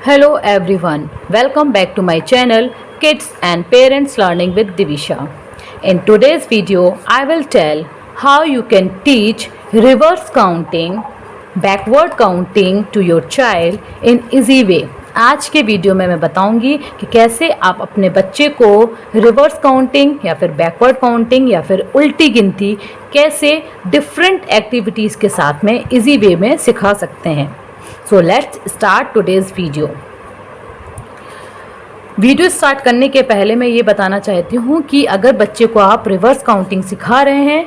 Hello everyone, welcome back to my channel Kids and Parents Learning with Divisha. In today's video, I will tell how you can teach reverse counting, backward counting to your child in easy way. आज के video में मैं बताऊंगी कि कैसे आप अपने बच्चे को रिवर्स काउंटिंग या फिर बैकवर्ड काउंटिंग या फिर उल्टी गिनती कैसे डिफरेंट एक्टिविटीज़ के साथ में इजी वे में सिखा सकते हैं. So let's start today's video start करने के पहले मैं ये बताना चाहती हूँ कि अगर बच्चे को आप रिवर्स काउंटिंग सिखा रहे हैं,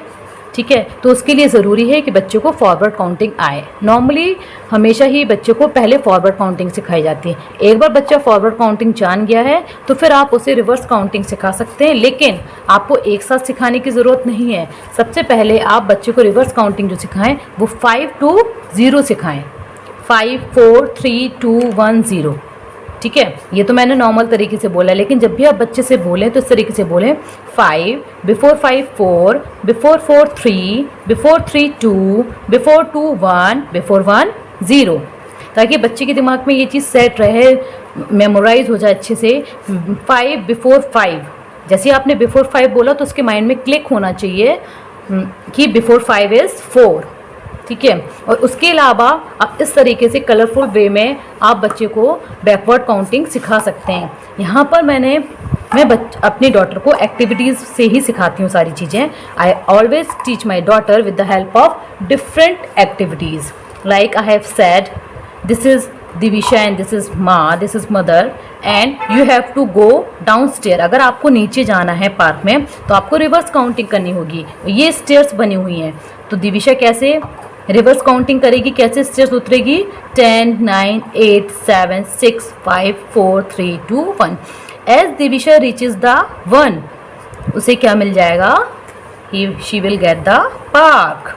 ठीक है, तो उसके लिए ज़रूरी है कि बच्चे को फॉरवर्ड काउंटिंग आए. नॉर्मली हमेशा ही बच्चे को पहले फॉरवर्ड काउंटिंग सिखाई जाती है. एक बार बच्चा फॉरवर्ड काउंटिंग जान गया है तो फिर आप उसे रिवर्स काउंटिंग सिखा सकते हैं, लेकिन आपको एक साथ सिखाने की ज़रूरत नहीं है. सबसे पहले आप बच्चे को रिवर्स काउंटिंग जो सिखाएं वो 5 to 0 सिखाएँ. 5 4 3 2 1 0. ठीक है, ये तो मैंने नॉर्मल तरीके से बोला है, लेकिन जब भी आप बच्चे से बोलें तो इस तरीके से बोलें 5 before 5 4 before 4 3 before 3 2 before 2 1 before 1 0, ताकि बच्चे के दिमाग में ये चीज़ सेट रहे, मेमोराइज हो जाए अच्छे से. 5 बिफोर 5, जैसे आपने बिफोर 5 बोला तो उसके माइंड में क्लिक होना चाहिए कि बिफोर 5 इज़ 4. ठीक है, और उसके अलावा आप इस तरीके से कलरफुल वे में आप बच्चे को बैकवर्ड काउंटिंग सिखा सकते हैं. यहाँ पर मैं अपनी डॉटर को एक्टिविटीज़ से ही सिखाती हूँ सारी चीज़ें. I always teach my daughter with the help of different activities. Like I have said, this is Divisha and this is माँ, this is mother and you have to go down stair. अगर आपको नीचे जाना है पार्क में तो आपको reverse counting करनी होगी. ये स्टेयर्स बनी हुई हैं, तो दिविशा कैसे रिवर्स काउंटिंग करेगी, कैसे स्टेयर्स उतरेगी? 10 9 8 7 6 5 4 3 2 1. एज दिविशा रीचेज द 1, उसे क्या मिल जाएगा? She will get the park.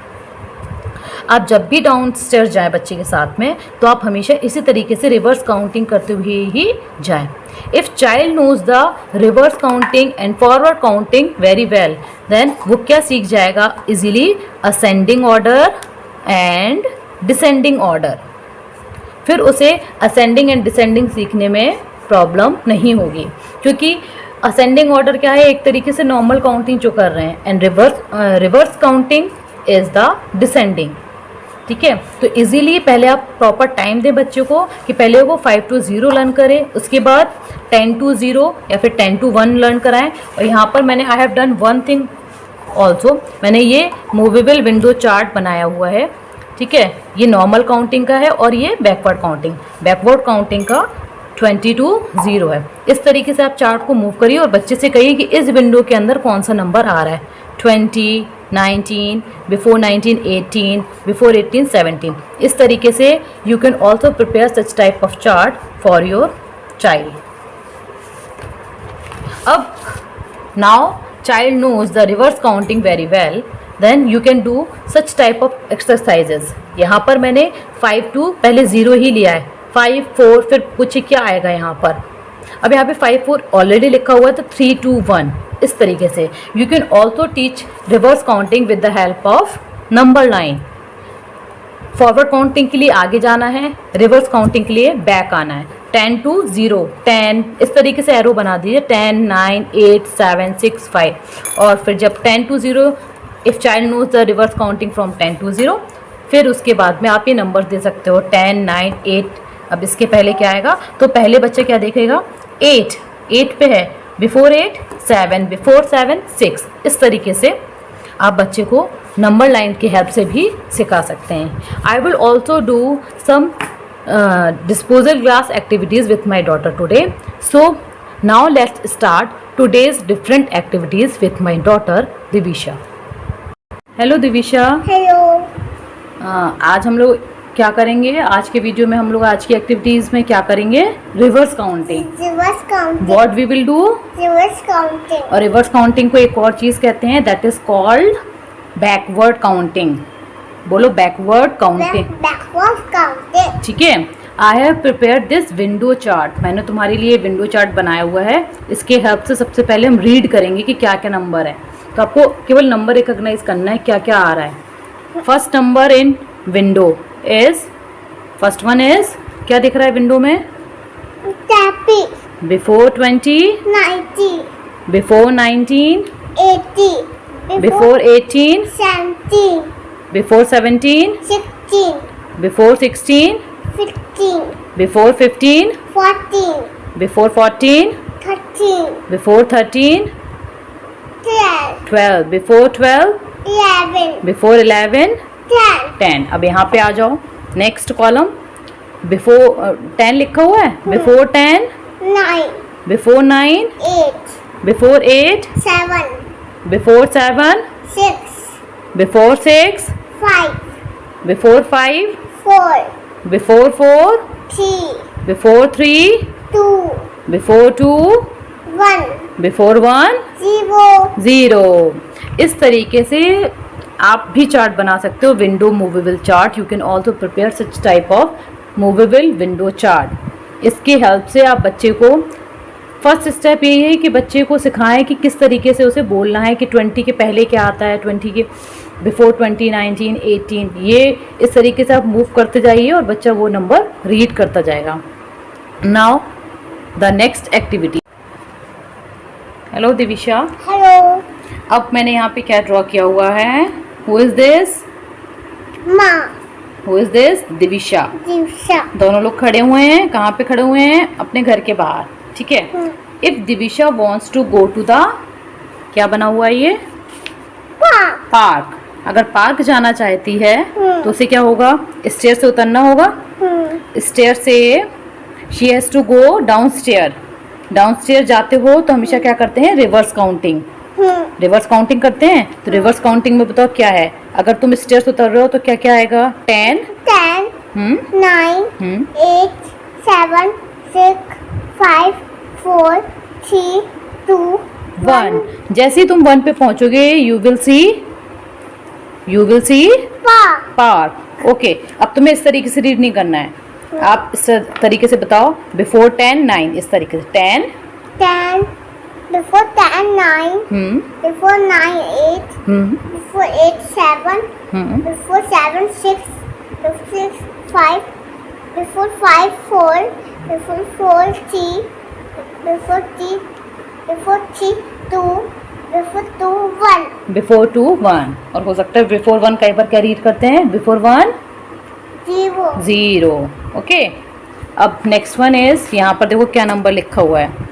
आप जब भी डाउन स्टेयर्स जाएँ बच्चे के साथ में तो आप हमेशा इसी तरीके से रिवर्स काउंटिंग करते हुए ही जाएं. If child knows the reverse counting and forward counting very well, then वो क्या सीख जाएगा easily? Ascending order and descending order. फिर उसे असेंडिंग एंड डिसेंडिंग सीखने में प्रॉब्लम नहीं होगी, क्योंकि असेंडिंग ऑर्डर क्या है? एक तरीके से नॉर्मल काउंटिंग जो कर रहे हैं, and reverse counting is the descending. ठीक है, तो इजीली पहले आप प्रॉपर टाइम दें बच्चों को कि पहले वो 5 to 0 लर्न करें, उसके बाद 10 to 0 या फिर 10 to 1 लर्न कराएं. और यहाँ पर मैंने आई have done one thing also, मैंने ये मूवेबल विंडो चार्ट बनाया हुआ है. ठीक है, ये नॉर्मल काउंटिंग का है और ये बैकवर्ड काउंटिंग का 20 to 0 है. इस तरीके से आप चार्ट को मूव करिए और बच्चे से कहिए कि इस विंडो के अंदर कौन सा नंबर आ रहा है. 20 19 बिफोर 19 18 बिफोर 18 17. इस तरीके से you can also prepare such type of chart for your child. अब now child knows the reverse counting very well, then you can do such type of exercises. यहाँ पर मैंने 5 to पहले 0 ही लिया है, 5 4 फिर कुछ क्या आएगा यहाँ पर? अब यहाँ पे 5 4 ऑलरेडी लिखा हुआ है, तो 3 2 1. इस तरीके से you can also teach reverse counting with the help of number line. Forward counting के लिए आगे जाना है, रिवर्स काउंटिंग के लिए बैक आना है. 10 to 0 10, इस तरीके से एरो बना दीजिए. 10 9 8 7 6 5. और फिर जब 10 to 0, if child knows the reverse counting from 10 to 0, फिर उसके बाद में आप ये नंबर दे सकते हो 10 9 8. अब इसके पहले क्या आएगा? तो पहले बच्चा क्या देखेगा? 8 पे है, बिफोर 8 7 बिफोर 7 6. इस तरीके से आप बच्चे को नंबर लाइन की हेल्प से भी सिखा सकते हैं. I will also do some disposal glass activities with my daughter today. So now let's start today's different activities with my daughter Divisha. Hello Divisha. Hello. आज हम लोग क्या करेंगे? आज के वीडियो में हम लोग आज की एक्टिविटीज़ में क्या करेंगे? Reverse counting. Reverse counting. What we will do? Reverse counting. और रिवर्स काउंटिंग को एक और चीज़ कहते हैं, that is called backward counting. बोलो बैकवर्ड काउंटिंग. Backward counting. ठीक है, I have prepare this window chart. मैंने तुम्हारे लिए विंडो चार्ट बनाया हुआ है. इसके हेल्प से सबसे पहले हम रीड करेंगे कि क्या क्या नंबर है. तो आपको केवल नंबर रिकॉग्नाइज करना है क्या क्या आ रहा है. First number in window is, first one is, क्या दिख रहा है विंडो में? 30, before 20, 90, before 19, 80, before 18, 17, before 17, 16, before 16, 15, before 15, 14, before 14, 13, before 13, 12, 12, before 12, 11, before 11, 10, 10. अब यहाँ पे आ जाओ, नेक्स्ट कॉलम, बिफोर 10 लिखा हुआ है, before 10, 9, before 9, 8, before 8, 7, before 7, 6, before 6, 5, before 5, 4, before 4, 3, before 3, 2, before 2, 1, before 1, 0. 0. इस तरीके से आप भी चार्ट बना सकते हो, window movable chart. You can also prepare such type of movable window chart. इसकी हेल्प से आप बच्चे को, फर्स्ट स्टेप यही है कि बच्चे को सिखाएं कि किस तरीके से उसे बोलना है कि 20 के पहले क्या आता है, 20 के बिफोर 20, 19, 18. ये इस तरीके से आप मूव करते जाइए और बच्चा वो नंबर रीड करता जाएगा. Now the next activity. Hello Divisha. Hello, अब मैंने यहाँ पे क्या ड्रॉ किया हुआ है? Who is this? Ma, who is this? Divisha. Divsha, दोनों लोग खड़े हुए हैं. कहाँ पे खड़े हुए हैं? अपने घर के बाहर. ठीक है. If Divisha wants to go to the, क्या बना हुआ है ये? Pa, park. अगर पार्क जाना चाहती है तो उसे क्या होगा? स्टेयर से उतरना होगा. स्टेयर से she has to go down stair. Down stair जाते हो तो हमेशा क्या करते हैं? Reverse counting. रिवर्स काउंटिंग करते हैं. तो रिवर्स काउंटिंग में बताओ क्या है? अगर तुम स्टेयर से उतर रहे हो तो क्या क्या आएगा? 10, 10, 9, 8, 7, 6, 5, 4, 3, 2, 1. जैसे ही तुम 1 पे पहुंचोगे you will see Pa, park. Okay. अब तुम्हें इस तरीके से रीड नहीं करना है. आप इस तरीके से बताओ. बिफोर 10, 9. इस तरीके से 10. 10, before 10, 9, before 9, 8, before 8, 7, before 7, 6, before 6, 5, before 5, 4, before 4, 3, before 3, 2, before 2, 1. Before 2, 1. और हो सकता है बिफोर 1 कई बार क्या रीड करते हैं? बिफोर 1, 0, 0. ओके. अब नेक्स्ट वन इज, यहाँ पर देखो क्या नंबर लिखा हुआ है.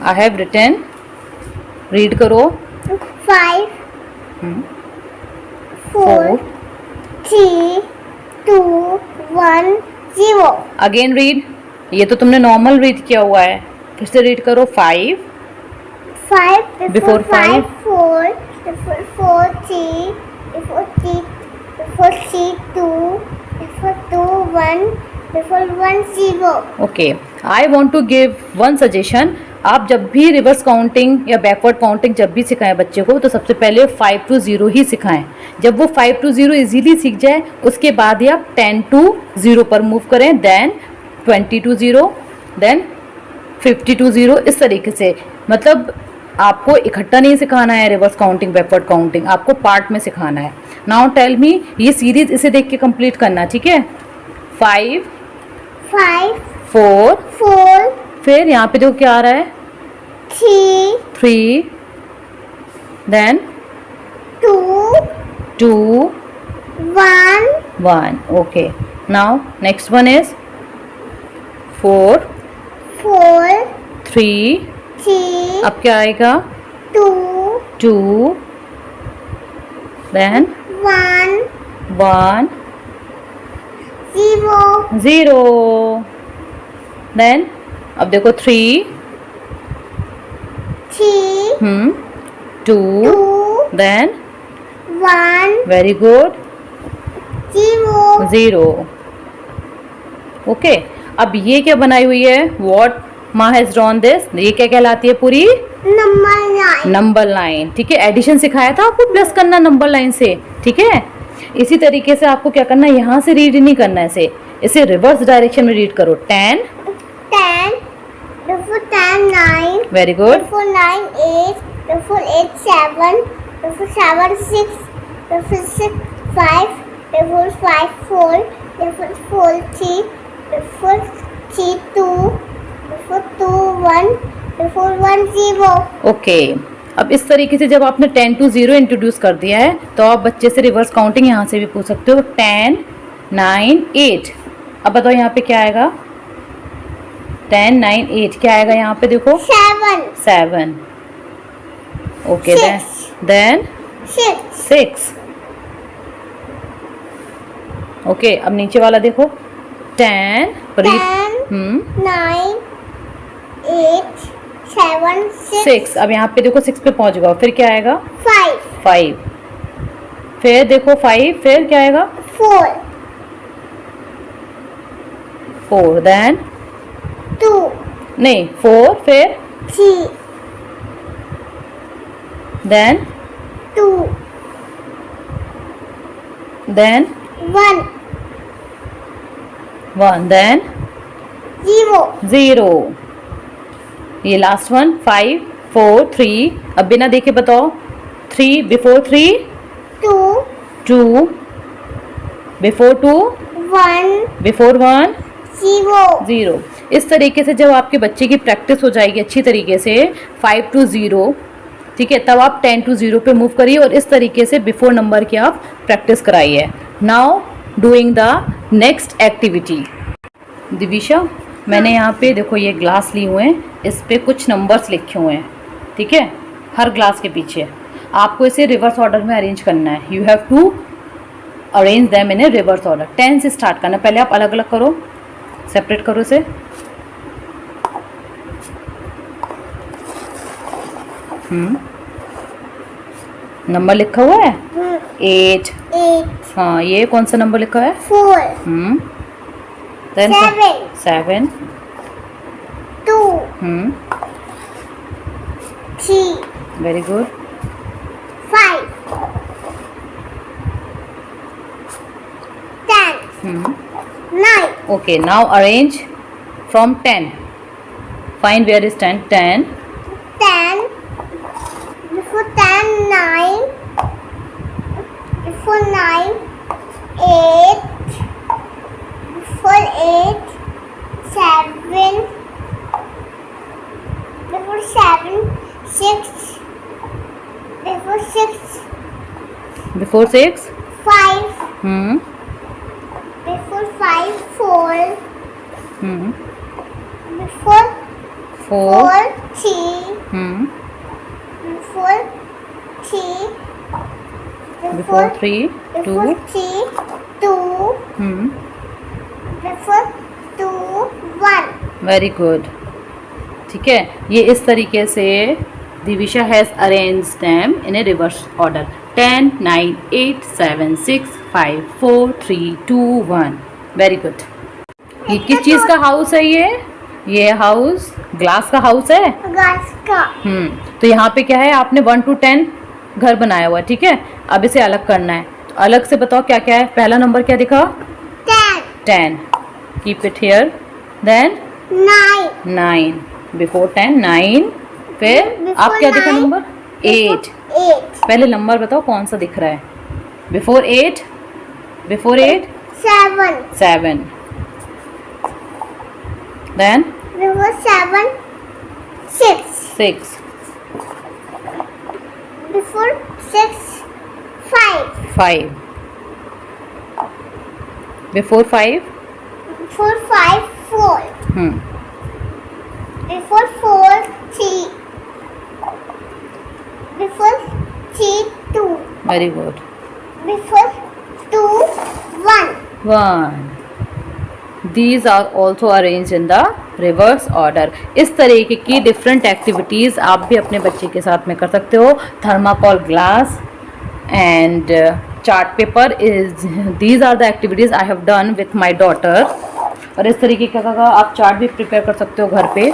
I have written. रीड करो. 5, 4, 4. 3, 2, 1, 0. Again read. ये तो तुमने नॉर्मल रीड किया हुआ है. फिर से रीड करो. 5, 5, Before before 5, 4, before 4, 3, before 3, 2, before 2, 1, before 1, 0. Okay. I want to give one suggestion. आप जब भी रिवर्स काउंटिंग या बैकवर्ड काउंटिंग जब भी सिखाएं बच्चे को तो सबसे पहले 5 to 0 ही सिखाएं. जब वो 5 to 0 इजीली सीख जाए उसके बाद ही आप 10 to 0 पर मूव करें. Then 20 to 0, then 50 to 0. इस तरीके से, मतलब आपको इकट्ठा नहीं सिखाना है रिवर्स काउंटिंग बैकवर्ड काउंटिंग, आपको पार्ट में सिखाना है. नाउ टेल मी, ये सीरीज इसे देख के कंप्लीट करना. ठीक है. 5, 5, 4, 4, फिर यहाँ पे देखो क्या आ रहा है? 3, 3, then 2, 2, 1, 1. Okay. Now next one is 4, 4, 3. 3, अब क्या आएगा? 2, 2, देन 1, 1, 0, 0. देन अब देखो 3, 3, 2, 2, देन 1, वेरी गुड, 0. 0. ओके. अब ये क्या बनाई हुई है? वॉट माँ हैज ड्रॉन दिस. ये क्या कहलाती है? पूरी Number 9. Number line. ठीक है. एडिशन सिखाया था आपको प्लस करना नंबर लाइन से. ठीक है. इसी तरीके से आपको क्या करना है? यहाँ से रीड नहीं करना है, इसे रिवर्स डायरेक्शन में रीड करो. 10, 10, before 10, 9, very good, before 9, 8, before 8, 7, before 7, 6, before 6, 5, before 5, 4, before 4, 3, before 3, 2, before 1 0, okay अब इस तरीके से जब आपने 10 to 0 इंट्रोड्यूस कर दिया है तो आप बच्चे से रिवर्स काउंटिंग यहाँ से भी पूछ सकते हो 10 9 8। अब बताओ यहाँ पे क्या आएगा 10 9 8 क्या आएगा यहाँ पे देखो 7 7। Okay Six. देन 6 6। ओके अब नीचे वाला देखो 10 10 9 8 7 6 6। अब यहाँ पे देखो 6 पे पहुंच गया फिर क्या आएगा 5 5। फिर देखो 5 फिर क्या आएगा 4 4 देन 2 नहीं 4 फिर 3 देन 2 देन 1 1 देन 0 0। ये लास्ट वन 5 4 3। अब बिना देखे बताओ 3 बिफोर 3 2 2 बिफोर 2 1 बिफोर 1 0 0। इस तरीके से जब आपके बच्चे की प्रैक्टिस हो जाएगी अच्छी तरीके से 5 to 0 ठीक है तब आप 10 to 0 पे मूव करिए और इस तरीके से बिफोर नंबर की आप प्रैक्टिस कराइए। Now doing the next activity. Divisha मैंने यहाँ पे देखो ये ग्लास ली हुए हैं इस पे कुछ नंबर्स लिखे हुए हैं ठीक है हर ग्लास के पीछे आपको इसे रिवर्स ऑर्डर में अरेंज करना है। You have to arrange them in a reverse order. 10 से स्टार्ट करना पहले आप अलग अलग करो सेपरेट करो इसे। नंबर लिखा हुआ है 8। 8 हाँ ये कौन सा नंबर लिखा है 4 then 7 7 2 3 very good 5 10 9 okay now arrange from 10। Find where is 10 10 10 before 10 9 before 9 8 before 8 7 before 7 6 before 6 before 6 5 hmm before 5 4 hmm before 4 4 3 hmm before 3 before 3 2 before 3 2 hmm before 2 1 very good ठीक है ये इस तरीके से Divisha has arrange them in a reverse order 10 9 8 7 6 5 4 3 2 1 very good. ये किस चीज़ का house है ये हाउस ग्लास का हाउस है। घास का तो यहाँ पे क्या है आपने 1 to 10 घर बनाया हुआ है ठीक है। अब इसे अलग करना है तो अलग से बताओ क्या क्या है। पहला नंबर क्या दिखा 10 keep it here then 9 before 10 9 फिर Before आप क्या दिखा 9, नंबर 8। 8 पहले नंबर बताओ कौन सा दिख रहा है before 8 7 7 then before 7 6 6 before 6 5 5 before 5 before 5 4 before 4 3 before 3 2 very good before 2 1 1 these are also arranged in the reverse order। इस तरीके की डिफरेंट एक्टिविटीज़ आप भी अपने बच्चे के साथ में कर सकते हो। Thermocol glass and chart paper is these are the activities I have done with my daughter. और इस तरीके का आप चार्ट भी प्रिपेयर कर सकते हो घर पे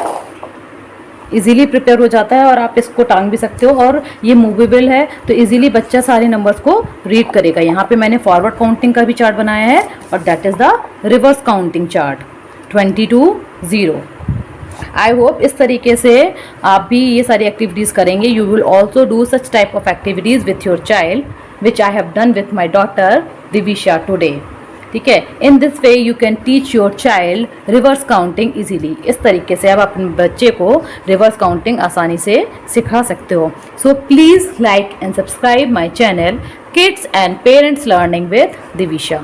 इजीली प्रिपेयर हो जाता है और आप इसको टांग भी सकते हो और ये मूवेबल है तो इजीली बच्चा सारे नंबर्स को रीड करेगा। यहाँ पे मैंने फॉरवर्ड काउंटिंग का भी चार्ट बनाया है और that is the reverse counting chart 20 to 0। I hope इस तरीके से आप भी ये सारी एक्टिविटीज़ करेंगे। You will also do such type of activities with your child which I have done with my daughter Divisha today. ठीक है। In this way you can teach your child reverse counting easily. इस तरीके से आप अपने बच्चे को रिवर्स काउंटिंग आसानी से सिखा सकते हो। So please like and subscribe my channel kids and parents learning with Divisha.